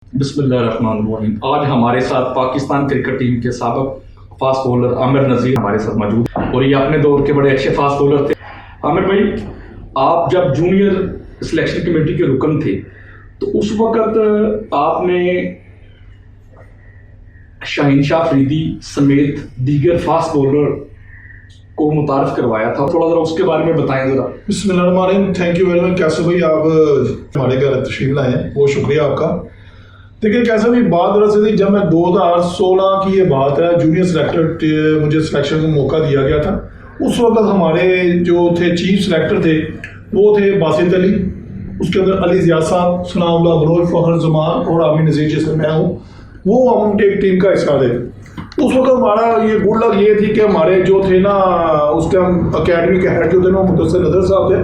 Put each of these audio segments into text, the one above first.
बिस्मिल्लाहिर्रहमानिर्रहीम। आज हमारे साथ पाकिस्तान क्रिकेट टीम के साबिक फास्ट बॉलर आमिर नज़ीर हमारे साथ मौजूद और ये अपने दौर के बड़े अच्छे फास्ट बॉलर थे। आमिर भाई, आप जब जूनियर सिलेक्शन कमेटी के रुकन थे तो उस वक़्त आपने शाहीन शाह अफरीदी समेत दीगर फास्ट बॉलर को मुतारफ़ करवाया था, थोड़ा ज़रा उसके बारे में बताएं ज़रा। बिस्मिल्लाहिर्रहमानिर्रहीम। थैंक यू वेरी मच कैसर भाई, आप हमारे घर तशरीफ लाए हैं, बहुत शुक्रिया आपका। देखिए कैसर भाई, बात दरअसल थी जब मैं 2016 की ये बात है, जूनियर सिलेक्टर मुझे सिलेक्शन का मौका दिया गया था। उस वक्त हमारे जो थे चीफ सिलेक्टर थे वो थे बासित अली, उसके अंदर अली ज़िया साहब, सनाउल्लाह बलोच, फ़खर जमान और आमिर नज़ीर जिसमें मैं हूँ, वो हम एक टीम का हिस्सा थे। उस वक्त हमारा ये गुड लक ये थी कि हमारे जो थे ना उस टाइम अकेडमी के हेड जो थे ना मुदस्सिर नज़र साहब थे,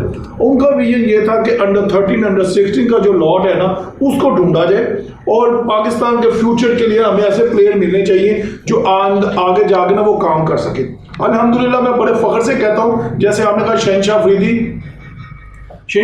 उनका विजन ये था कि अंडर 13 अंडर 16 का जो लॉट है ना उसको ढूंढा जाए और पाकिस्तान के फ्यूचर के लिए हमें ऐसे प्लेयर मिलने चाहिए जो आगे जाके ना वो काम कर सके। अल्हम्दुलिल्लाह मैं बड़े फ़ख्र से कहता हूँ, जैसे आपने कहा शाहीन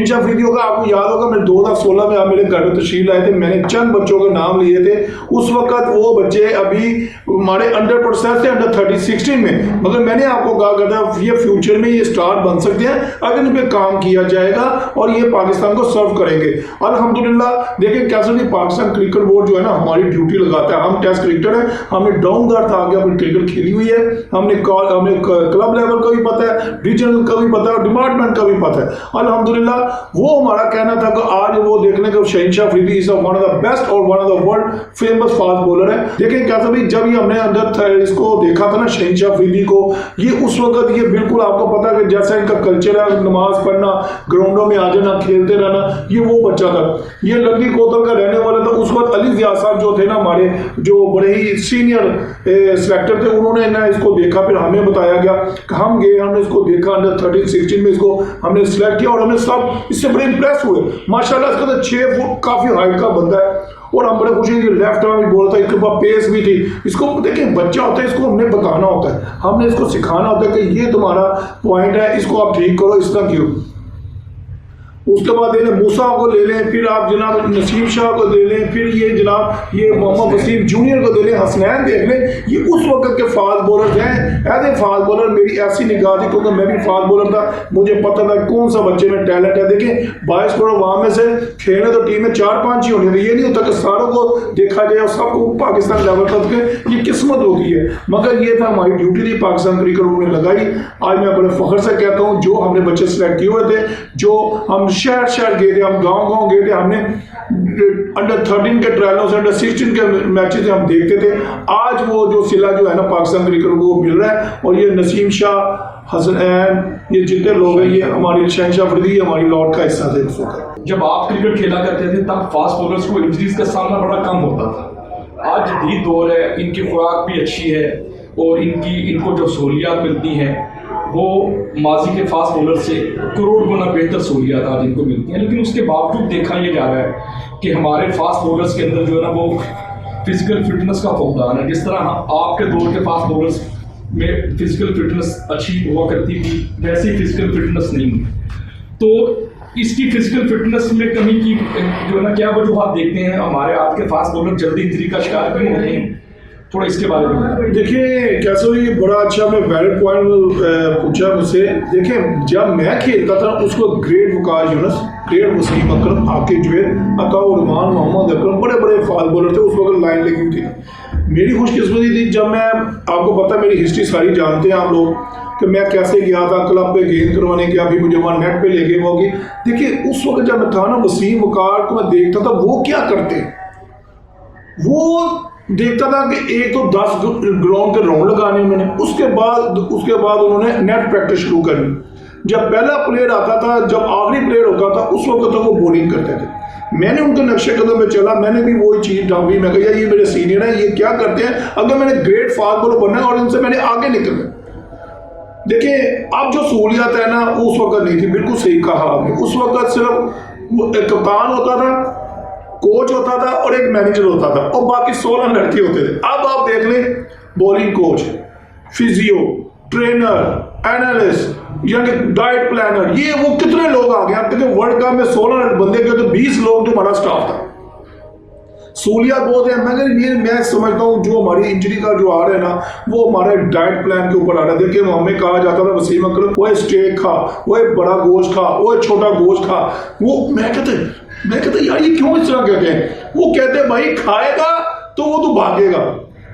शाह अफरीदी होगा, आपको याद होगा मैं 2016 में आप मेरे घर में तशरीफ लाए थे, मैंने चंद बच्चों के नाम लिए थे। उस वक्त वो बच्चे अभी हमारे अंडर प्रोसेस थे अंडर 16 में, मगर मैंने आपको कहा करता ये फ्यूचर में ये स्टार बन सकते हैं अगर इन पर काम किया जाएगा और ये पाकिस्तान को सर्व करेंगे। अल्हम्दुलिल्लाह देखिए कैसे भी पाकिस्तान क्रिकेट बोर्ड जो है ना हमारी ड्यूटी लगाता है। हम टेस्ट क्रिकेटर हैं, हमने डाउन दर था आगे अपनी क्रिकेट खेली हुई है, हमें क्लब लेवल का भी पता है, रीजनल का भी पता है और डिपार्टमेंट का भी पता है। अल्हम्दुलिल्लाह वो हमारा कहना था कि आज वो देखने को Shaheen Shah Afridi is one of the best और one of the world famous fast bowler है। देखिए कैसा भी जब ये हमने अंदर इसको देखा था ना शाहीन शाह अफरीदी को, ये उस वक्त ये बिल्कुल आपको पता है कि जैसा इनका कल्चर है, नमाज पढ़ना, ग्राउंडों में आ जाना, खेलते रहना, ये वो बच्चा था। ये लंगी कोतल का रहने वाला था। उस वक्त अली ज़िया साहब जो थे ना हमारे जो बड़े ही सीनियर सिलेक्टर थे, उन्होंने ना इसको देखा, फिर हमें बताया गया कि हम गए, हमने इसको देखा अंडर 13-16 में इसको हमने सिलेक्ट किया और हमें सब इससे बड़े इंप्रेस हुए। माशाल्लाह इसका तो 6 फुट काफी हाइट का बंदा है और हम बड़े खुशी थी। लेफ्ट आर्म भी बोलता है, इसके पास पेस भी थी। इसको देखिए बच्चा होता है, इसको हमने बताना होता है, हमने इसको सिखाना होता है कि ये तुम्हारा पॉइंट है, इसको आप ठीक करो, इस तरह क्यों। उसके बाद मूसा को ले लें, फिर आप जनाब नसीम शाह को ले लें, फिर ये जनाब ये मोहम्मद वसीम जूनियर को ले लें, हसनैन देख लें, ये उस वक्त के फास्ट बॉलर हैं। एज ए फास्ट बॉलर मेरी ऐसी निगाह थी क्योंकि मैं भी फास्ट बॉलर था, मुझे पता था कौन सा बच्चे में टैलेंट है। देखिए 22 करोड़ वहाँ में से खेलने तो टीम में 4-5 ही होने थे, ये नहीं होता कि सारों को देखा जाए और सबको पाकिस्तान लेवल तक के, ये किस्मत होती है। मगर ये था हमारी ड्यूटी थी, पाकिस्तान क्रिकेट बोर्ड ने लगाई। आज मैं बड़े फख्र से कहता हूँ जो हमने बच्चे सिलेक्ट किए हुए थे, जो हम शहर गए थे, हम गांव गए थे, हमने अंडर 13 के ट्रायलों से अंडर 16 के मैचेस हम देखते थे। आज वो जो सिला जो है ना पाकिस्तान क्रिकेट को मिल रहा है और ये नसीम शाह, हसनैन, ये जितने लोग हैं, ये हमारी शाहीन शाह अफरीदी हमारी लॉट का हिस्सा थे। उस वक्त जब आप क्रिकेट खेला करते थे तब फास्ट बॉलर्स को इंजरीज का सामना बड़ा कम होता था। आज जदीद दौर है, इनकी खुराक भी अच्छी है और इनको जो सहूलियात मिलती हैं वो माजी के फास्ट बॉलर से करोड़ गुना बेहतर सहूलियात आज इनको मिलती हैं। लेकिन उसके बावजूद देखा यह जा रहा है कि हमारे फास्ट बॉलर्स के अंदर जो है ना वो फिजिकल फिटनेस का फौकदान है। जिस तरह आपके दौर के फास्ट बॉलर्स में फिजिकल फिटनेस अच्छी हुआ करती थी, वैसी फिजिकल फिटनेस नहीं है। तो इसकी फिजिकल फिटनेस में कमी की जो है ना क्या वजूहत देखते हैं हमारे आज के फास्ट बॉलर जल्दी इंजरी का शिकार क्यों होते हैं, थोड़ा इसके बारे में। देखिए कैसे ये बड़ा अच्छा मैं वैलिड पॉइंट पूछा मुझसे। देखिए जब मैं खेलता था उसको ग्रेट वकास यूनुस, ग्रेट वसीम अकरम, आकिब जुबैर, अताउर रहमान, मोहम्मद अकरम, बड़े बड़े फास्ट बॉलर थे। उस वक्त लाइन लगी हुई थी। मेरी खुशकिस्मती थी जब मैं, आपको पता मेरी हिस्ट्री सारी जानते हैं आप लोग कि मैं कैसे गया था क्लब पे गेंद करवाने गया, अभी मुझे वहाँ नेट पे ले गए होगी। देखिए उस वक्त जब मैं था ना वसीम वकार को मैं देखता था वो क्या करते, वो देखता था कि एक तो 10 ग्राउंड के राउंड लगाने उन्होंने, उसके बाद उन्होंने नेट प्रैक्टिस शुरू करनी। जब पहला प्लेयर आता था, जब आखिरी प्लेयर होता था, उस वक्त तक वो बॉलिंग करते थे। मैंने उनके नक्शे कदम में चला, मैंने भी वही चीज डाली। मैं कहा ये मेरे सीनियर है, ये क्या करते हैं, अगर मैंने ग्रेट फास्ट बॉलर बनना है और इनसे मैंने आगे निकलना। देखिए अब जो सहूलियत है ना उस वक्त नहीं थी, बिल्कुल सही कहा आपने। उस वक्त सिर्फ एक कप्तान होता था, कोच होता था और एक मैनेजर होता था और बाकी 16 लड़के होते थे। अब आप देख लें bowling coach, physio, trainer, analyst यानी डाइट प्लानर, ये वो कितने लोग आ गए। आप देखिए वर्ल्ड कप में 16 बंदे के तो 20 लोग जो हमारा स्टाफ था। सहूलियात बहुत है, मगर ये मैं समझता हूँ जो हमारी इंजरी का जो आ रहा है ना, वो हमारे डाइट प्लान के ऊपर आ रहा है। देखिए हमें कहा जाता था वसीम अकरम वो स्टेक खा, वो बड़ा गोश्त खा, वो छोटा गोश्त खा, वो मैं कहते यार ये क्यों इस तरह कहते हैं? वो कहते हैं भाई खाएगा तो वो तो भागेगा।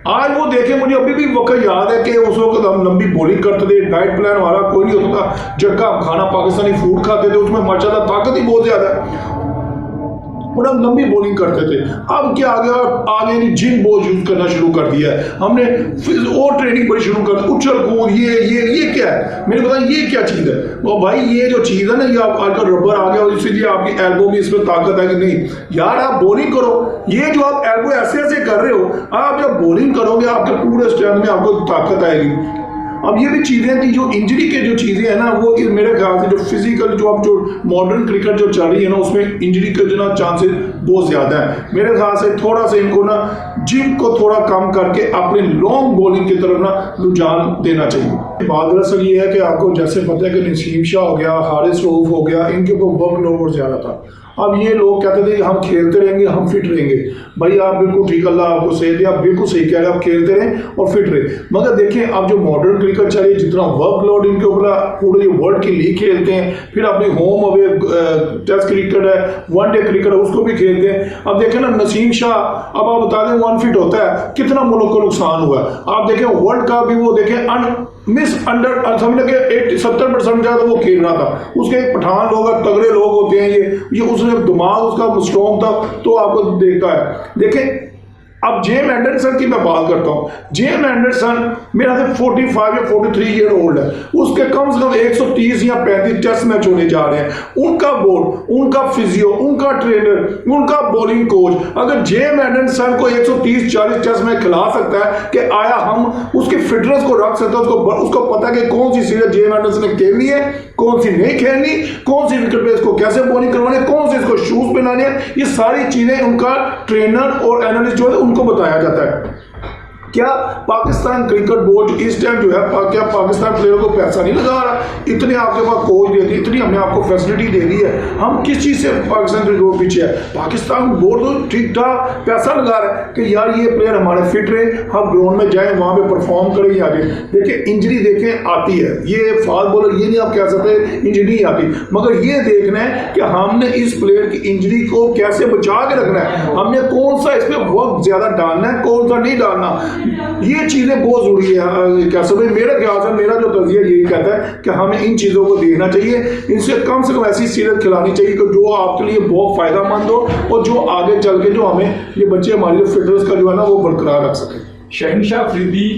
आज वो देखे, मुझे अभी भी वक्त याद है कि उस वक्त हम लंबी बॉलिंग करते थे, डाइट प्लान हमारा कोई नहीं होता था, जगह हम खाना पाकिस्तानी फूड खाते थे, उसमें माशाल्लाह ताकत ही बहुत ज्यादा है और हम लंबी बॉलिंग करते थे। अब क्या आ गया, आगे जिम बहुत यूज करना शुरू कर दिया है हमने, और ट्रेनिंग बड़ी शुरू कर दी, उछल कूद, ये क्या है? मेरे बताया ये क्या चीज है? वो भाई ये जो चीज है ना, ये आजकल रबर आ गया और इसीलिए आपकी एल्बो में इसमें ताकत है कि नहीं। यार आप बॉलिंग करो, ये जो आप एल्बो ऐसे ऐसे कर रहे हो, आप जब बॉलिंग करोगे आपके पूरे स्ट्रेंथ में आपको ताकत आएगी। अब ये भी चीजें थी जो इंजरी के जो चीजें हैं ना, वो मेरे ख्याल से जो फिजिकल जो अब जो मॉडर्न क्रिकेट जो चल रही है ना, उसमें इंजरी के जो ना चांसेस बहुत ज्यादा है। मेरे ख्याल से थोड़ा सा इनको ना जिम को थोड़ा कम करके अपने लॉन्ग बॉलिंग की तरफ ना रुझान देना चाहिए। बात दरअसल ये है कि आपको जैसे पता है कि नसीम शाह हो गया, हारिस रऊफ हो गया, इनके ऊपर वर्कलोड बहुत ज्यादा था। अब ये लोग कहते थे कि हम खेलते रहेंगे, हम फिट रहेंगे। भाई आप बिल्कुल ठीक, अल्लाह आपको सही दे, आप बिल्कुल सही कह रहे हैं, आप खेलते रहें और फिट रहे। मगर देखिए अब जो मॉडर्न क्रिकेट चल रही है, जितना वर्कलोड इनके ऊपर, पूरे वर्ल्ड की लीग खेलते हैं, फिर अपनी होम अवे टेस्ट क्रिकेट है, वनडे क्रिकेट है, उसको भी खेलते हैं। अब देखें ना नसीम शाह, अब आप बता दें अनफिट होता है, कितना मुल्क को नुकसान हुआ है। आप देखें वर्ल्ड का भी वो देखें अंडर समझ के 70% ज्यादा वो खेल रहा था। उसके एक पठान लोग तगड़े लोग होते हैं, ये उसने दिमाग उसका स्ट्रॉन्ग था, तो आपको देखता है। देखें अब जेम एंडरसन की मैं बात करता हूं। जेम एंडरसन मेरा से 45 या 43 ईयर ओल्ड है, उसके कम से कम 130 या 35 टेस्ट मैच होने जा रहे हैं। उनका बोर्ड, उनका फिजियो, उनका ट्रेनर, उनका बॉलिंग कोच अगर जेम एंडरसन को 130-40 टेस्ट मैच खिला सकता है कि आया हम उसकी फिटनेस को रख सकते हैं, उसको पता है कि कौन सी सीरीज जेम एंडरसन ने खेलनी है, कौन सी नहीं खेलनी, कौन सी विकेट पे इसको कैसे बॉलिंग करवानी, कौन से इसको शूज पहनाने हैं, ये सारी चीजें उनका ट्रेनर और एनालिस्ट जो है उनको बताया जाता है। क्या पाकिस्तान क्रिकेट बोर्ड इस टाइम जो है क्या पाकिस्तान प्लेयर को पैसा नहीं लगा रहा? इतने आपके पास कोच दे दी, इतनी हमने आपको फैसिलिटी दे दी है, हम किस चीज से पाकिस्तान क्रिकेट बोर्ड पीछे है? पाकिस्तान बोर्ड तो ठीक ठाक पैसा लगा रहा है कि यार ये प्लेयर हमारे फिट रहे, हम ग्राउंड में जाए, वहां पे परफॉर्म करें आगे। देखिए इंजरी देखें आती है, ये फास्ट बॉलर ये नहीं आप कह सकते इंजरी नहीं आती, मगर ये देखना है कि हमने इस प्लेयर की इंजरी को कैसे बचा के रखना है, हमने कौन सा इस पर वक्त ज्यादा डालना है, कौन सा नहीं डालना, ये चीजें बहुत जरूरी है। कैसे भाई मेरा ख्याल से मेरा जो तजिया यही कहता है कि हमें इन चीजों को देखना चाहिए, इनसे कम से कम ऐसी सीरीज खिलानी चाहिए कि जो आपके लिए बहुत फायदेमंद हो और जो आगे चल के जो हमें ये बच्चे हमारी फिटनेस का जो है ना वो बरकरार रख सके। शहनशाह अफरीदी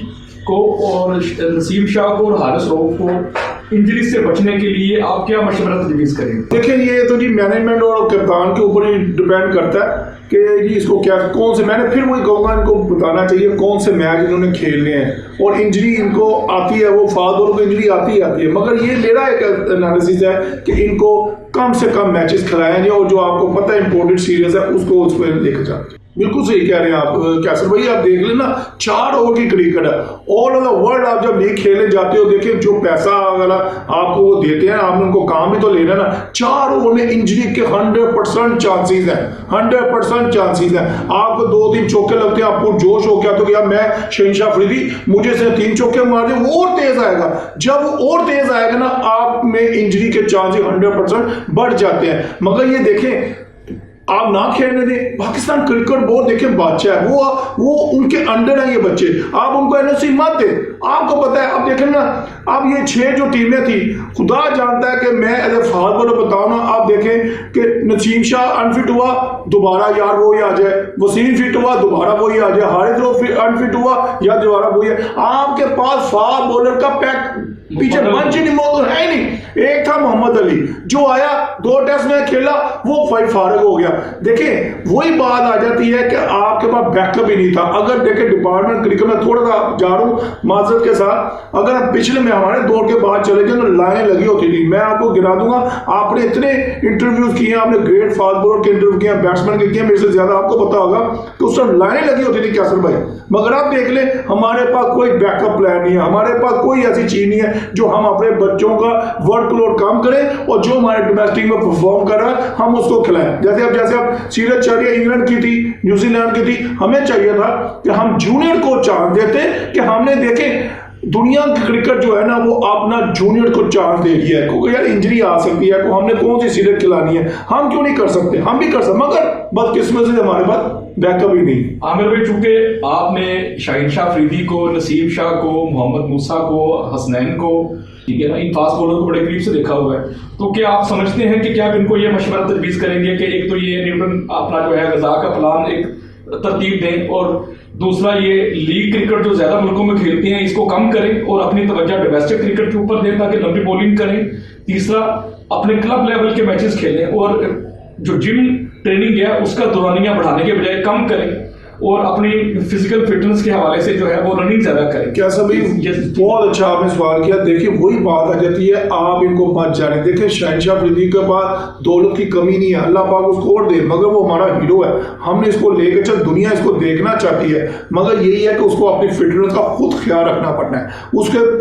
को और नसीम शाह को और हारिस रऊफ को इंजरी से बचने के लिए आप क्या मशवरा तजवीज़ करेंगे? देखिए ये तो जी मैनेजमेंट और कप्तान के ऊपर ही डिपेंड करता है कि जी इसको क्या कौन से, मैंने फिर वही कहूँगा इनको बताना चाहिए कौन से मैच इन्होंने खेलने हैं। और इंजरी इनको आती है, वो फास्ट बॉलर को इंजरी आती है, मगर ये मेरा एक एनालिसिस है कि इनको कम से कम मैचेस खिलाए जाए और जो आपको पता है इंपॉर्टेंट सीरीज है उसको उस पर लेकर जाए। बिल्कुल सही कह रहे हैं आप कैसर भाई, आप देख लेना 4 ओवर की क्रिकेट है, ऑल ओवर द वर्ल्ड आप जब लीग खेलने जाते हो, देखिए जो पैसा अगर आपको वो देते हैं आपने उनको काम भी तो लेना ना। 4 ओवर में इंजरी के 100% चांसेस हैं, 100% चांसेस हैं। आपको 2-3 चौके लगते हैं, आपको जोश हो गया तो यार मैं शहनशाह अफरीदी मुझे से 3 चौके मार दे, वो और तेज आएगा। जब वो और तेज आएगा ना आप में इंजरी के चांसेस 100% बढ़ जाते हैं। मगर ये देखें आप ना खेलने दें, पाकिस्तान क्रिकेट बोर्ड देखें बादशाह है, वो उनके अंडर है ये बच्चे, आप उनको एनओसी मत दें। आपको पता है, अब देखें ना, अब ये 6 जो टीमें थी, खुदा जानता है कि मैं एज ए फास्ट बॉलर बताऊं ना, आप देखें कि नसीम शाह अनफिट हुआ, दोबारा यार वो ही आ जाए, वसीम फिट हुआ, दोबारा वो ही आ जाए, हारिस रऊफ अनफिट हुआ या दोबारा वो ही है। आपके पास फास्ट बॉलर का पैक पीछे बंच ही नहीं मौजूद है ही नहीं। एक था मोहम्मद अली जो आया 2 टेस्ट में खेला, वो फारग हो गया। देखिए वही बात आ जाती है कि आप आपके पास बैकअप ही नहीं था। अगर देखे डिपार्टमेंट क्रिकेट में थोड़ा सा जा रहा हूँ माजरत के साथ, अगर हम पिछले में हमारे दौर के बाद चले गए तो लाइनें लगी होती थी। मैं आपको गिरा दूंगा, आपने इतने इंटरव्यूज किए, आपने ग्रेट फास्ट बॉलर के इंटरव्यू किए, बैट्समैन के किए, मेरे से ज्यादा आपको पता होगा कि उस टाइम लाइनें लगी होती थी कैसर भाई। मगर आप देख ले हमारे पास कोई बैकअप प्लान नहीं है, हमारे पास कोई ऐसी चीज नहीं है जो हम अपने बच्चों का वर्कलोड कम करें और जो हमारे डोमेस्टिक में परफॉर्म कर रहा है हम उसको खिलाएं। जैसे अब सीरत चल रही है, इंग्लैंड की थी, न्यूजीलैंड की थी, हमें चाहिए था कि हम जूनियर को चांस देते कि हमने देखे दुनिया की क्रिकेट जो है ना वो अपना जूनियर को चांस दे दिया है, क्योंकि यार इंजरी आ सकती है, को हमने कौन सी सीरीज खिलानी है, हम क्यों नहीं कर सकते, हम भी कर सकते, मगर बदकिस्मत से हमारे पास बैकअप ही नहीं। आमिर भाई, चूंकि आपने शाहीन शाह अफरीदी को, नसीम शाह को, मोहम्मद मूसा को, हसनैन को, ठीक है ना, इन फास्ट बॉलर को बड़े करीब से देखा हुआ है, तो क्या आप समझते हैं कि क्या आप इनको ये मशवरा तजवीज़ करेंगे कि एक तो ये न्यूटन अपना जो है गजा का प्लान एक तरतीब दें, और दूसरा ये लीग क्रिकेट जो ज्यादा मुल्कों में खेलते हैं इसको कम करें और अपनी तवज्जो डोमेस्टिक क्रिकेट के ऊपर दें ताकि लंबी बॉलिंग करें, तीसरा अपने क्लब लेवल के मैचेस खेलें और जो जिम ट्रेनिंग है उसका दौरानिया बढ़ाने के बजाय कम करें और अपनी फिजिकल फिटनेस के हवाले से जो है वो रनिंग ज्यादा करें। क्या सभी बहुत अच्छा आपने सवाल किया। देखिए वही बात आ जाती है, आप इनको मत जाने। देखिए शाहीन शाह अफरीदी के पास दौलत की कमी नहीं है, अल्लाह पाक उसको और दे, मगर वो हमारा हीरो है, हमने इसको लेकर चल, दुनिया इसको देखना चाहती है, मगर यही है कि उसको अपनी फिटनेस का खुद ख्याल रखना पड़ना है।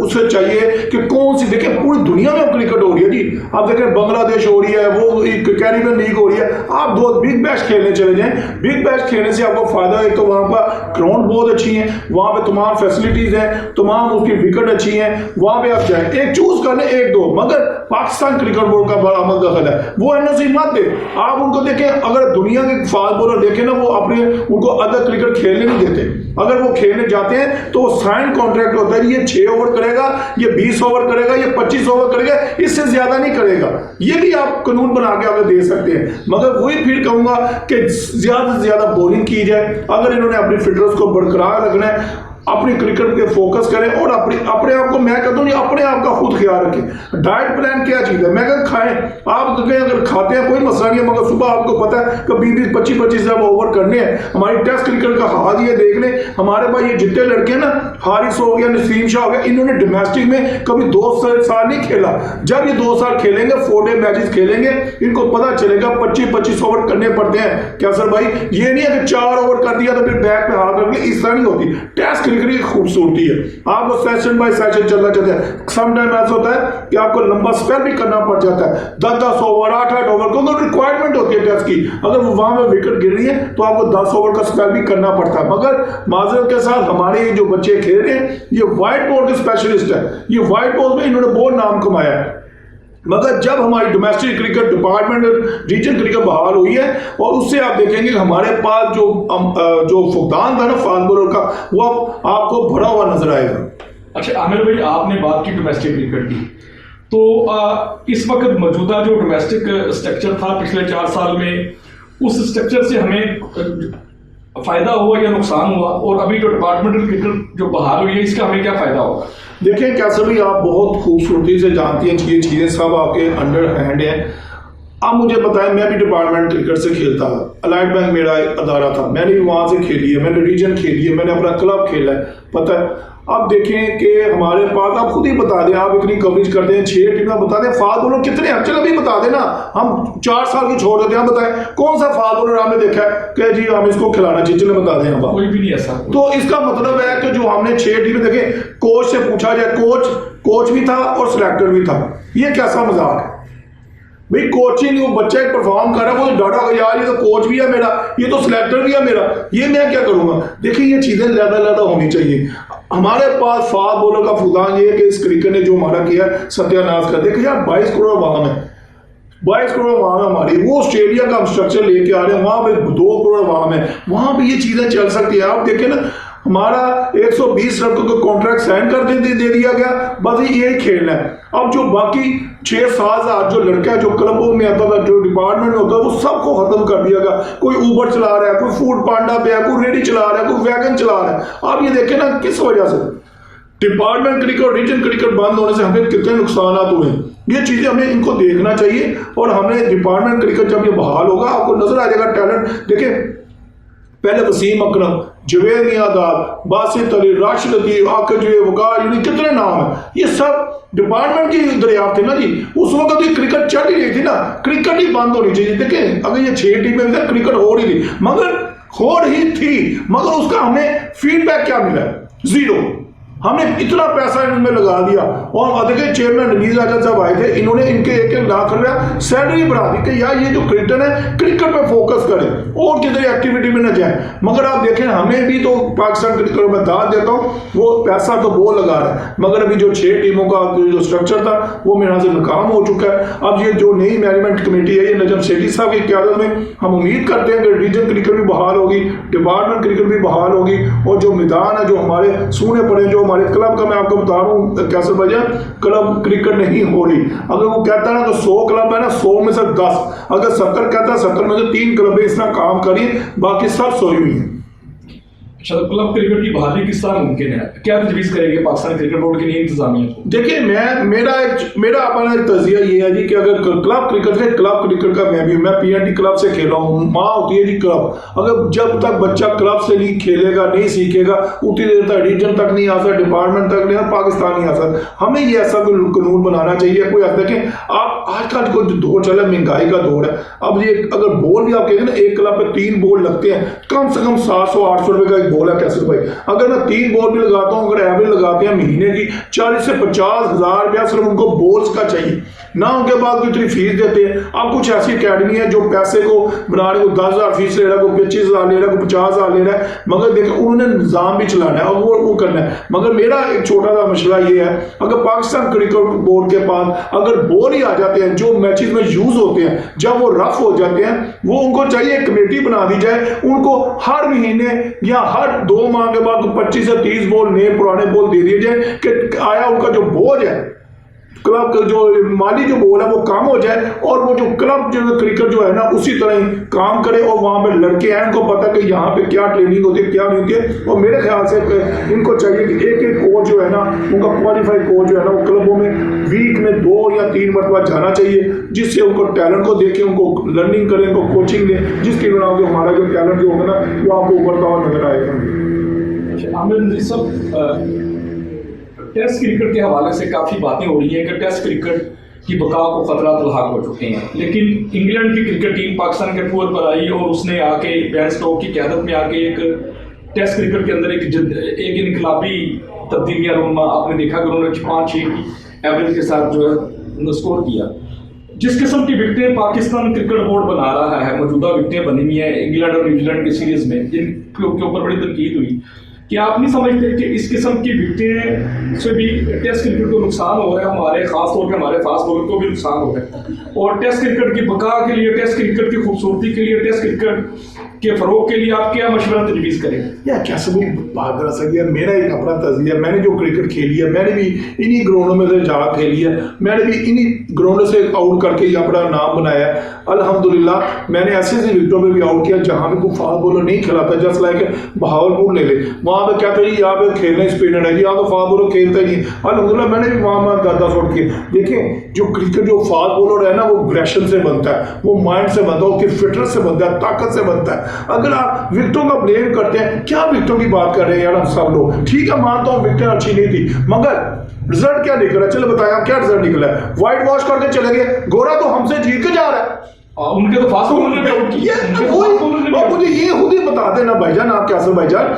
उससे चाहिए कि कौन सी, देखिए पूरी दुनिया में क्रिकेट हो रही है जी, आप देखें बांग्लादेश हो रही है, वो कैरिबियन लीग हो रही है, आप दो बिग मैच खेलने चले जाएं, बिग मैच खेलने से आपको फायदा, तो वहां पर ग्राउंड बहुत अच्छी है, वहां पे तमाम फैसिलिटीज हैं, तमाम उसकी विकेट अच्छी हैं, वहां पे आप जाएं, एक चूज कर ले एक दो, मगर पाकिस्तान क्रिकेट बोर्ड का बड़ा अमल दखल है, वो एनओसी मत दे। आप उनको देखें, अगर दुनिया के फास्ट बॉलर देखें ना, वो अपने उनको अदर क्रिकेट खेलने नहीं देते, अगर वो खेलने जाते हैं तो साइन कॉन्ट्रैक्ट होता है, ये 6 ओवर करेगा, ये 20 ओवर करेगा, ये 25 ओवर करेगा, इससे ज्यादा नहीं करेगा। ये भी आप कानून बना के आगे दे सकते हैं, मगर वही फिर कहूंगा कि ज्यादा से ज्यादा बॉलिंग की जाए। अगर इन्होंने अपनी फिटनेस को बरकरार रखना है, अपनी क्रिकेट पे फोकस करें और अपने आप को, मैं कहता हूँ अपने आप का खुद ख्याल रखें। डाइट प्लान क्या चीज है, मैं कहता खाएं, आप अगर खाते हैं कोई मसला नहीं है, मगर सुबह आपको पता है कि 20-25 जब ओवर करने हैं। हमारी टेस्ट क्रिकेट का हाल ये देख लें, हमारे पास ये जितने लड़के हैं ना, हारिस हो गया, नसीम शाह हो गया, इन्होंने डोमेस्टिक में कभी 2 साल नहीं खेला। जब ये 2 साल खेलेंगे, 4 डे मैचेस खेलेंगे, इनको पता चलेगा 25-25 ओवर करने पड़ते हैं। क्या सर भाई, ये नहीं है कि 4 ओवर कर दिया तो फिर बैक पे हाथ रख ले, इस तरह नहीं होती। टेस्ट क्रिकेट की खूबसूरती है, आपको सेशन बाय सेशन चलना चाहते हैं। समटाइम ऐसा होता है कि आपको लंबा स्पेल भी करना पड़ जाता है, 10-10 ओवर, 8-8 ओवर, क्योंकि रिक्वायरमेंट होती है टेस्ट की। अगर वो वहां पे विकेट गिर रही है तो आपको 10 ओवर का स्पेल भी करना पड़ता है। मगर माजरत के साथ हमारे ये जो बच्चे खेल रहे हैं, ये व्हाइट बॉल के स्पेशलिस्ट है, ये व्हाइट बॉल में इन्होंने बहुत नाम कमाया है। मगर जब हमारी domestic cricket department region cricket बहाल हुई है, और उससे आप देखेंगे हमारे पास जो फुकदान था ना फास्ट बॉलर का, वो आपको भरा हुआ नजर आएगा। अच्छा आमिर भाई, आपने बात की डोमेस्टिक क्रिकेट की, तो इस वक्त मौजूदा जो डोमेस्टिक स्ट्रक्चर था पिछले 4 साल में, उस स्ट्रक्चर से हमें फायदा हुआ या नुकसान हुआ, और अभी जो डिपार्टमेंटल क्रिकेट जो बहाल हुई है इसका हमें क्या फायदा होगा? देखें कैसे भी, आप बहुत खूबसूरती से जानती हैं, ये चीज़ें सब आपके अंडर हैंड हैं। अब मुझे बताएं, मैं भी डिपार्टमेंट क्रिकेट से खेलता था, अलाइड बैंक मेरा एक अदारा था, मैंने भी वहाँ से खेली है, मैंने रीजन खेली है, मैंने अपना क्लब खेला है, पता है। अब देखें कि हमारे पास, आप खुद ही बता दें, आप इतनी कवरेज करते हैं, 6 टीमें, बता दें फास्ट बॉलर कितने हैं, चलो अभी बता देना, हम 4 साल की छोड़ देते हैं, बताएं कौन सा फास्ट बॉलर आपने देखा है कि जी हम इसको खिलाना चाहिए, चलो बता दें। कोई भी नहीं ऐसा। तो इसका मतलब है कि जो हमने 6 टीमें देखें, कोच से पूछा जाए, कोच भी था और सिलेक्टर भी था, ये कैसा मजाक है भाई? कोचिंग, वो बच्चा एक परफॉर्म कर रहा है, वो तो डाटा यार ये तो कोच भी है मेरा, ये तो सिलेक्टर भी है मेरा, ये मैं क्या करूंगा? देखिए ये चीजें ज्यादा होनी चाहिए। हमारे पास फास्ट बॉलर का फुलदान ये है कि इस क्रिकेट ने जो हमारा किया सत्यानाश कर। देखिए यार 22 करोड़ आवाम है, 22 करोड़ आवाम है हमारी, वो ऑस्ट्रेलिया का स्ट्रक्चर लेके आ रहे हैं, वहां पे 2 करोड़ आवाम है, वहां पे ये चीजें चल सकती है। आप देखें ना, हमारा 120 लड़कों को कॉन्ट्रैक्ट साइन कर दे दिया गया, बस यही खेलना है। अब जो बाकी 6-7 हजार जो लड़का है जो क्लबों में आता था, जो डिपार्टमेंट में होता है, वो सबको खत्म कर दिया गया। कोई ऊबर चला रहा है, कोई फूड पांडा पे है, कोई रेडी चला रहा है, कोई वैगन चला रहा है। आप ये देखें ना, किस वजह से डिपार्टमेंट क्रिकेट और रीजन क्रिकेट बंद होने से हमें कितने नुकसान हुए, ये चीजें हमें इनको देखना चाहिए। और हमें डिपार्टमेंट क्रिकेट जब ये बहाल होगा, आपको नजर आ जाएगा टैलेंट। देखिए पहले वसीम अकरम, जवेद मियांदार, बासित अली, राशिद लतीफ, आकिब वकार, यानी कितने नाम है, ये सब डिपार्टमेंट की दरियाफ्त थी ना जी। उस वक्त ये क्रिकेट चल ही रही थी ना, क्रिकेट ही बंद होनी चाहिए। देखें अगर ये 6 टीमें थी क्रिकेट हो रही थी, मगर हो रही थी, मगर उसका हमें फीडबैक क्या मिला? जीरो। हमने इतना पैसा इनमें लगा दिया और देखिए चेयरमैन नवीज आजाद साहब आए थे, इन्होंने इनके 1-1 लाख रुपया सैलरी बढ़ा दी कि यार ये जो क्रिकेटर है क्रिकेट पे फोकस करें और किसी एक्टिविटी में न जाए। मगर आप देखें हमें भी तो पाकिस्तान क्रिकेट में दाद देता हूँ, वो पैसा तो वो लगा रहा है, मगर अभी जो 6 टीमों का जो स्ट्रक्चर था वो मेरे यहाँ से नाकाम हो चुका है। अब ये जो नई मैनेजमेंट कमेटी है, ये नजम सेठी साहब की क़यादत में, हम उम्मीद करते हैं कि रीजन क्रिकेट भी बहाल होगी, डिपार्टमेंट क्रिकेट भी बहाल होगी, और जो मैदान है जो हमारे सूने पड़े, जो हमारे क्लब का मैं आपको बता रहा हूँ कैसे भैया, क्लब क्रिकेट नहीं हो रही। अगर वो कहता है ना तो 100 क्लब है ना, 100 में से 10, अगर 70 कहता है 70 में से 3 क्लब इस तरह काम करिए, बाकी सब सोई हुई है। अच्छा, तो क्लब क्रिकेट की बहाली किस तरह मुमकिन है? क्या तजवीज़ करेंगे पाकिस्तान क्रिकेट बोर्ड की नई इंतजामिया को? देखिए मेरा अपना एक तजिया ये है जी कि अगर क्लब क्रिकेट का मैं पीएनटी क्लब से खेला हूँ, माँ होती है जी क्लब। अगर जब तक बच्चा क्लब से नहीं खेलेगा, नहीं सीखेगा, उतनी देर तक रीजन तक नहीं आ सकता, डिपार्टमेंट तक नहीं, पाकिस्तान नहीं आ सकता। हमें ये ऐसा कानून बनाना चाहिए। कोई देखें आप आजकल को दौर चला, महंगाई का दौर है। अब ये अगर बॉल भी आप कहेंगे ना, एक क्लब पे 3 बॉल लगते हैं, कम से कम 700-800 रुपए का बोला कैसे भाई, अगर मैं 3 बॉल भी लगाता हूं, अगर एवरेज लगाते हैं महीने की 40 से 50 हजार रुपया सिर्फ उनको बॉल्स का चाहिए ना, उनके बाद कोई इतनी फीस देते हैं। अब कुछ ऐसी अकेडमी है जो पैसे को बनाने को 10,000 फीस ले रहा है, कोई 25,000 ले रहा है, कोई 50,000 ले रहा है, मगर देखो उन्होंने निजाम भी चलाना है और वो करना है। मगर मेरा एक छोटा सा मसला ये है, अगर पाकिस्तान क्रिकेट बोर्ड के पास अगर बॉल ही आ जाते हैं जो मैचेस में यूज होते हैं, जब वो रफ हो जाते हैं, वो उनको चाहिए कमेटी बना दी जाए, उनको हर महीने या हर 2 माह के बाद 25 से 30 बॉल नए पुराने बॉल दे दिए जाए कि आया उनका जो बोझ है क्लब का, जो माली जो बोल है वो कम हो जाए, और वो जो क्लब जो क्रिकेट जो है ना उसी तरह ही काम करे, और वहां पे लड़के हैं उनको पता कि यहाँ पे क्या ट्रेनिंग होती है क्या नहीं होती है। और मेरे ख्याल से इनको चाहिए कि एक कोच जो है ना, उनका क्वालिफाइड कोच जो है ना, वो क्लबों में वीक में 2 या 3 मरतबा जाना चाहिए, जिससे उनको टैलेंट को देखें, उनको लर्निंग करें, उनको कोचिंग दें, जिसकी बिना जो हमारा जो टैलेंट जो होगा ना वो आपको उभरता हुआ नजर आएगा। आमिर, टेस्ट क्रिकेट के हवाले से काफ़ी बातें हो रही हैं कि टेस्ट क्रिकेट की बका को खतरा तलाक हो चुके हैं, लेकिन इंग्लैंड की क्रिकेट टीम पाकिस्तान के टूर पर आई और उसने आके बैन स्टोक की क़यादत में आके एक टेस्ट क्रिकेट के अंदर एक इनकलाबी तब्दीलियाँ आपने देखा कि उन्होंने 5-6 की एवरेज के साथ जो है स्कोर किया। जिस किस्म की विकटें पाकिस्तान क्रिकेट बोर्ड बना रहा है, मौजूदा विकटें बनी हुई हैं इंग्लैंड और न्यूजीलैंड की सीरीज में, जिनके ऊपर बड़ी तनकीद हुई, क्या आप नहीं समझते कि इस किस्म की विकटें से भी टेस्ट क्रिकेट को नुकसान हो रहा है, हमारे खास तौर पे हमारे फास्ट बॉलर को भी नुकसान हो रहा है, और टेस्ट क्रिकेट की बका के लिए, टेस्ट क्रिकेट की खूबसूरती के लिए, टेस्ट क्रिकेट के फरोग के लिए आप क्या मशवरा तजवीज़ करें? यार कैसे भी बात कर सकती है, मेरा एक अपना तज़किया, मैंने जो क्रिकेट खेली है मैंने भी इन्हीं ग्राउंडों में से जा खेली है, मैंने भी इन्हीं ग्राउंडों से आउट करके ही अपना नाम बनाया है अल्हम्दुलिल्लाह। मैंने ऐसे ऐसी विकेटों में भी आउट किया जहाँ पे कोई फास्ट बॉलर नहीं खेला था, जस्ट लाइक बहावलपुर ले ले, वहाँ पे क्या था जी, यहाँ पे खेलने स्पिनर है जी, यहाँ तो फास्ट बॉलर खेलता ही नहीं, अल्हम्दुलिल्लाह मैंने भी वहाँ 10 आउट किए। देखिए जो क्रिकेट जो फास्ट बॉलर है ना, वो एग्रेशन से बनता है, वो माइंड से बनता है, उसकी फिटनेस से बनता है, ताकत से बनता है। अगर आप विकेटों का ब्लेम करते हैं, क्या विकेटों की बात कर रहे हैं यार हम सब लोग, ठीक है मानता हूँ विकेट अच्छी नहीं थी, मगर रिजल्ट क्या निकला? चलो बताया क्या रिजल्ट निकला है? व्हाइट वॉश करके चले गए, गोरा तो हमसे जीत के जा रहा है, उनके तो फास्ट बॉलर ने आउट किया। मुझे ये खुद ही बता देना भाईजान, आप कैसे भाईजान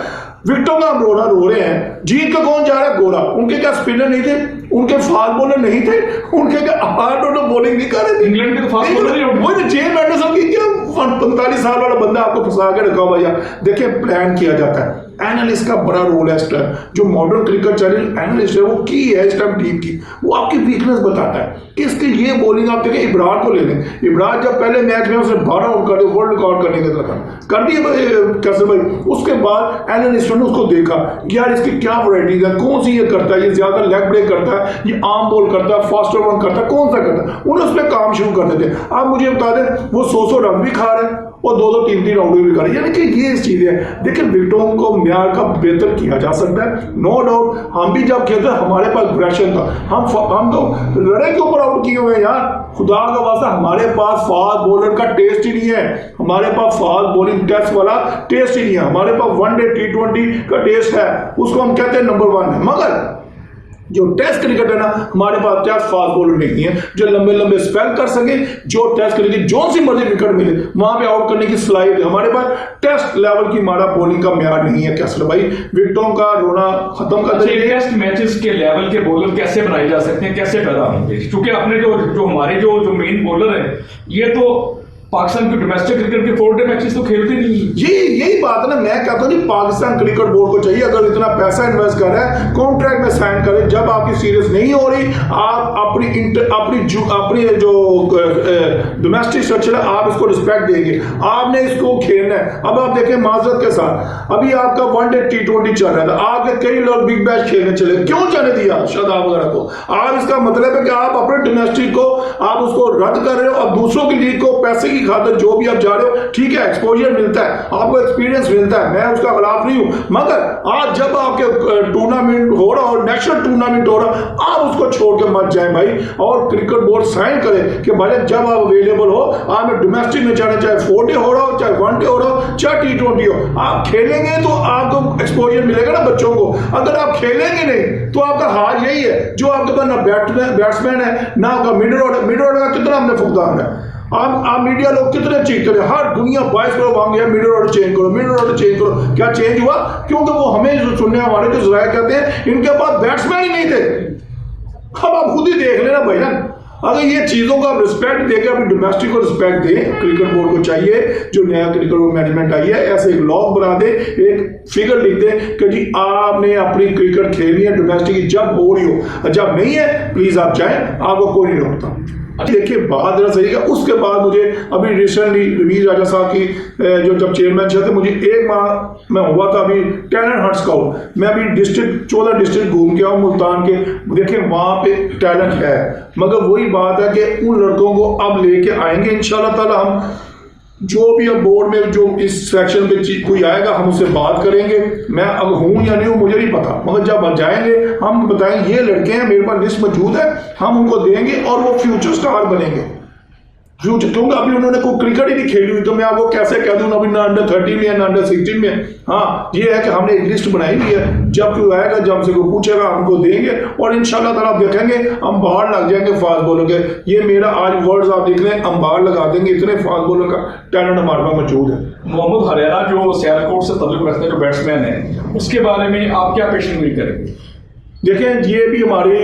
विकेटों का हम रो रहे हैं, जीत का कौन जा रहा है? गोरा। उनके क्या स्पिनर नहीं थे, उनके फास्ट बॉलर नहीं थे, उनके क्या हार्ड ऑर्डर बॉलिंग नहीं कर रहे थे, इंग्लैंड के तो फास्ट बॉलर ही वो जेम्स एंडरसन की क्या 45 साल वाला बंदा आपको फंसा के रखा भैया। देखिए प्लान किया जाता है, एनालिस्ट का बड़ा रोल है इस टाइम, जो मॉडर्न क्रिकेट चैनल एनालिस्ट है वो की है इस टाइम टीम की, वो आपकी वीकनेस बताता है कि इसके ये बॉलिंग आप देखें, इब्रार को ले लें, इब्रार जब पहले मैच में उसने 12 आउट कर दिया, वर्ल्ड रिकॉर्ड करने के तरफ कर दिए कैसे भाई, उसके बाद एनालिस्ट ने उसको देखा यार इसकी क्या वैरायटीज है, कौन सी ये करता है, ये ज्यादा लेग ब्रेक करता है, ये आर्म बॉल करता है, फास्ट रन करता है, कौन सा करता है, उन्हें उस पर काम शुरू कर देते। आप मुझे बता दें वो 100 रन भी खा रहे हैं और 2-2 3-3 आउट भी करे, यानी कि ये चीज़ है। देखिए विकेटों को म्यार का बेहतर किया जा सकता है, नो डाउट। हम भी जब खेलते हमारे पास एग्रेशन था, हम तो लड़े के ऊपर आउट किए हुए हैं यार, खुदा का वास्ता। हमारे पास फास्ट बॉलर का टेस्ट ही नहीं है, हमारे पास फास्ट बॉलिंग टेस्ट वाला टेस्ट ही नहीं है। हमारे पास वनडे T20 का टेस्ट है, उसको हम कहते हैं नंबर 1 है। मगर जो टेस्ट क्रिकेट है ना, हमारे पास क्या फास्ट बॉलर नहीं है जो लंबे लंबे स्पेल कर सके, जो टेस्ट क्रिकेट जो सी मर्जी विकेट मिले वहां पे आउट करने की सलाहियत है। हमारे पास टेस्ट लेवल की हमारा बॉलिंग का म्यार नहीं है। कैसे भाई विकेटों का रोना खत्म कर दे। टेस्ट मैचेस के लेवल के बॉलर कैसे बनाए जा सकते हैं, कैसे पैदा होंगे? क्योंकि अपने जो हमारे जो मेन बॉलर है, ये तो पाकिस्तान के डोमेस्टिक क्रिकेट के 4 डे मैचेस तो खेलते नहीं है। यही बात है ना, मैं कहता हूँ पाकिस्तान क्रिकेट बोर्ड को चाहिए, अगर इतना पैसा इन्वेस्ट कर रहा है कॉन्ट्रैक्ट में साइन करे। जब आपकी सीरीज नहीं हो रही, आप अपनी जो डोमेस्टिक स्ट्रक्चर है आप इसको रिस्पेक्ट देंगे, आपने इसको खेलना है। अब आप देखें माजरत के साथ, अभी आपका वनडे T20 चल रहा था, आपके कई लोग बिग बैश खेलने चले, क्यों जाने दिया शादाब वगैरह को? आप इसका मतलब है कि आप अपने डोमेस्टिक को आप उसको रद्द कर रहे हो, अब दूसरों की लीग को पैसे की खातर जो भी आप जा रहे हो, ठीक है एक्सपोजर मिलता है, आपको एक्सपीरियंस मिलता है, मैं उसका खिलाफ नहीं हूं। मगर आज जब आपके टूर्नामेंट हो रहा हो, नेशनल टूर्नामेंट हो रहा, आप उसको छोड़ के मत जाए भाई। और क्रिकेट बोर्ड साइन करे कि भाई जब आप अवेलेबल हो, आप डोमेस्टिक में जाना, चाहे 4 डे हो रहा हो, चाहे 1 डे हो रहा हो, चाहे T20 हो, आप खेलेंगे तो आपको एक्सपोजर मिलेगा ना बच्चों को। अगर आप खेलेंगे नहीं तो आपका हाल यही है, जो आपके पास ना बैट्समैन है ना आपका मिडल ऑर्डर का कितना हमने फुकदान है। आप मीडिया लोग कितने चेक करें, हर दुनिया 22 करोड़ मांग गया मिडल ऑर्डर चेंज करो, मिडल ऑर्डर चेंज करो। क्या चेंज हुआ? क्योंकि वो हमें जो सुनने वाले जो जराए कहते हैं इनके पास बैट्समैन ही नहीं थे। अब आप खुद ही देख लेना भाईजान, अगर ये चीजों का रिस्पेक्ट देकर अपनी डोमेस्टिक को रिस्पेक्ट दें, क्रिकेट बोर्ड को चाहिए जो नया क्रिकेट बोर्ड मैनेजमेंट आई है, ऐसे एक लॉग बना दे, एक फिगर लिख दे कि जी आपने अपनी क्रिकेट खेलनी है डोमेस्टिक की जब हो रही हो, जब नहीं है प्लीज आप जाएं, आपको कोई नहीं रोकता। देखिए बात जरा सही है। उसके बाद मुझे अभी रिसेंटली रवीज राजा साहब की जो जब चेयरमैन थे, मुझे 1 माह में हुआ था अभी टैलेंट हंट स्काउट। मैं अभी 14 डिस्ट्रिक्ट घूम के आऊँ मुल्तान के, देखिए वहाँ पे टैलेंट है, मगर वही बात है कि उन लड़कों को अब लेके आएंगे इंशाल्लाह ताला। हम जो भी अब बोर्ड में जो इस सेक्शन पे कोई आएगा हम उससे बात करेंगे। मैं अब हूँ या नहीं हूँ मुझे नहीं पता, मगर जब जाएंगे हम बताएंगे ये लड़के हैं, मेरे पास लिस्ट मौजूद है, हम उनको देंगे और वो फ्यूचर स्टार बनेंगे। क्योंकि अभी उन्होंने कोई क्रिकेट ही नहीं खेली हुई, तो मैं आपको कैसे कह दूं अभी ना अंडर 13 में ना अंडर 16 में। हाँ ये है कि हमने एक लिस्ट बनाई हुई है, जब कोई आएगा जब हमसे कोई पूछेगा हमको देंगे, और इंशाल्लाह ताला आप देखेंगे हम बाहर लग जाएंगे फास्ट बॉलर के। ये मेरा आज वर्ड्स आप देख लें, हम बाहर लगा देंगे, इतने फास्ट बॉलर का टैलेंट हमारे पास मौजूद है। मोहम्मद हरियाणा जो सियालकोट से तल्लुक रखते हैं जो बैट्समैन है, उसके बारे में आप क्या पेशेंगोई करेंगे? देखें ये भी हमारे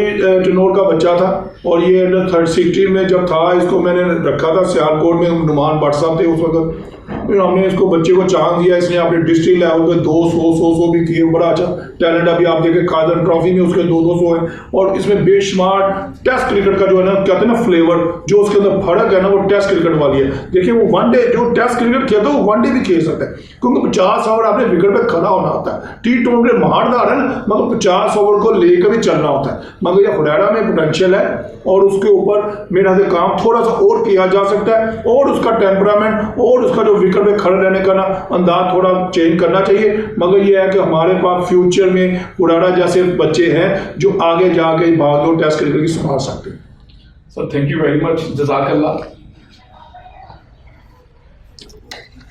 टनोर का बच्चा था, और ये अंडर 16 में जब था इसको मैंने रखा था सियालकोट में, नुमान भट्ट साहब थे उस वक्त, फिर हमने इसको बच्चे को चांस दिया, इसने अपने डिस्ट्रिक्ट लेवल पे 200 भी किए, बड़ा अच्छा टैलेंट। अभी आप देखें कादर ट्रॉफी में उसके 200 है, और इसमें बेशुमार टेस्ट क्रिकेट का जो है ना कहते हैं ना फ्लेवर, जो उसके अंदर फर्क है ना वो टेस्ट क्रिकेट वाली है। देखिए वो वनडे जो टेस्ट क्रिकेट खेलता है वो वनडे भी खेल सकता है, क्योंकि 50 ओवर आपने विकेट पे खड़ा होना होता है। T20 महारदार है ना, मगर 50 ओवर को लेकर भी चलना होता है। मगर ये हुरैरा में पोटेंशियल है, और उसके ऊपर मेरा से काम थोड़ा सा और किया जा सकता है, और उसका टेम्परामेंट और उसका जो विकेट पे खड़े रहने का ना अंदाज थोड़ा चेंज करना चाहिए। मगर ये है कि हमारे पास फ्यूचर में हुरैरा जैसे बच्चे हैं जो आगे जाके भाग टेस्ट क्रिकेट की संभाल सकते हैं। Sir thank you very much, जज़ाकल्लाह।